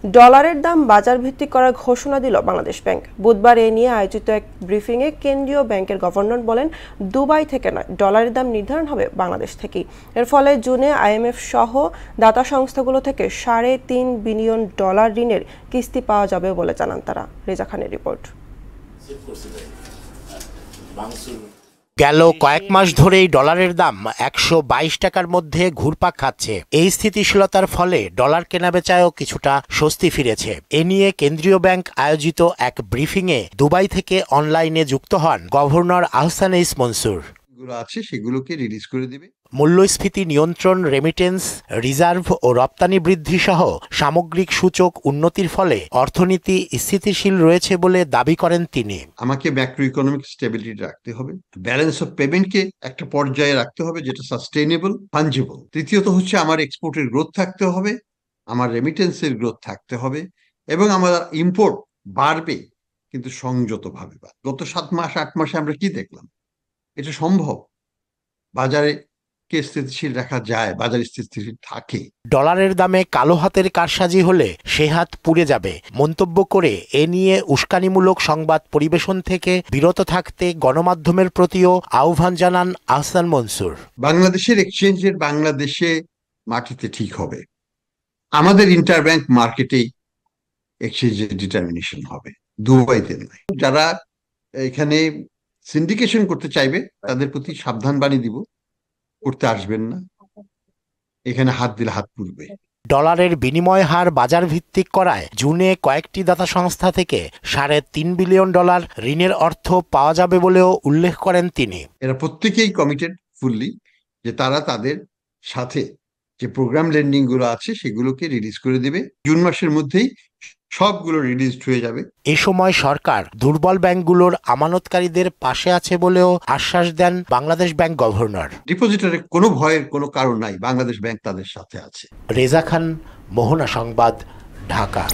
ডলারের দাম বাজার ভিত্তিক করার ঘোষণা দিল বাংলাদেশ ব্যাংক। বুধবার এ নিয়ে আয়োজিত এক ব্রিফিংয়ে কেন্দ্রীয় ব্যাংকের গভর্নর বলেন, দুবাই থেকে নয়, ডলারের দাম নির্ধারণ হবে বাংলাদেশ থেকেই। এর ফলে জুনে আইএমএফ সহ দাতা সংস্থাগুলো থেকে $3.5 বিলিয়ন ঋণের কিস্তি পাওয়া যাবে বলে জানান তারা। রেজা খানের রিপোর্ট। গেল কয়েক মাস ধরেই ডলারের দাম 122 টাকার মধ্যে ঘুরপাক খাচ্ছে। এই স্থিতিশীলতার ফলে ডলার কেনাবেচায়ও কিছুটা স্বস্তি ফিরেছে। এ নিয়ে কেন্দ্রীয় ব্যাংক আয়োজিত এক ব্রিফিংয়ে দুবাই থেকে অনলাইনে যুক্ত হন গভর্নর আহসানুল মনসুর। সেগুলোকে রিলিজ করে দিবে। মূল্যস্ফীতি নিয়ন্ত্রণ, রেমিটেন্স, রিজার্ভ ও রপ্তানি বৃদ্ধি সহ সামগ্রিক সূচক উন্নতির ফলে অর্থনীতি স্থিতিশীল রয়েছে বলে দাবি করেন তিনি। আমাকে ম্যাক্রো ইকোনমিক স্টেবিলিটি রাখতে হবে, ব্যালেন্স অফ পেমেন্টকে একটা পর্যায়ে রাখতে হবে যেটা সাস্টেইনেবল, ফাঞ্জিবল। তৃতীয়ত হচ্ছে আমার এক্সপোর্টের গ্রোথ থাকতে হবে, আমার রেমিটেন্সের গ্রোথ থাকতে হবে এবং আমার ইম্পোর্ট বাড়বে, কিন্তু সংযতভাবে। গত 7 মাস 8 মাসে আমরা কি দেখলাম? এটা সম্ভব। বাজারে কে স্থিতিশীল রাখা যায়, বাজার স্থিতিশীল থাকে। ডলারের দামে কালো হাতের কারসাজি হলে সে হাত পুড়ে যাবে মন্তব্য করে এ নিয়ে উস্কানিমূলক সংবাদ পরিবেশন থেকে বিরত থাকতে গণমাধ্যমের প্রতিও আহ্বান জানান আহসান মনসুর। বাংলাদেশের এক্সচেঞ্জের বাংলাদেশে মাটিতে ঠিক হবে, আমাদের ইন্টারব্যাংক মার্কেটেই এক্সচেঞ্জের ডিটারমিনেশন হবে, দুবাইতে নয়। যারা এখানে সিন্ডিকেশন করতে চাইবে তাদের প্রতি সাবধান বাণী দিব, করতে আসবেন না, এখানে হাত দিলে হাত পুড়বে। ডলারের বিনিময় হার বাজার ভিত্তিক করায় জুনে কয়েকটি দাতা সংস্থা থেকে $3.5 বিলিয়ন ঋণের অর্থ পাওয়া যাবে বলেও উল্লেখ করেন তিনি। এরা প্রত্যেকেই কমিটেড ফুললি যে তারা তাদের সাথে যে প্রোগ্রাম লেন্ডিং গুলো আছে সেগুলোকে রিলিজ করে দেবে। জুন মাসের মধ্যেই সবগুলো রিলিজ হয়ে যাবে। এ সময় সরকার দুর্বল ব্যাংকগুলোর আমানতকারীদের পাশে আছে বলেও আশ্বাস দেন বাংলাদেশ ব্যাংক গভর্নর। ডিপোজিটরে কোনো ভয়ের কোনো কারণ নাই, বাংলাদেশ ব্যাংক তাদের সাথে আছে। রেজা খান, মোহনা সংবাদ, ঢাকা।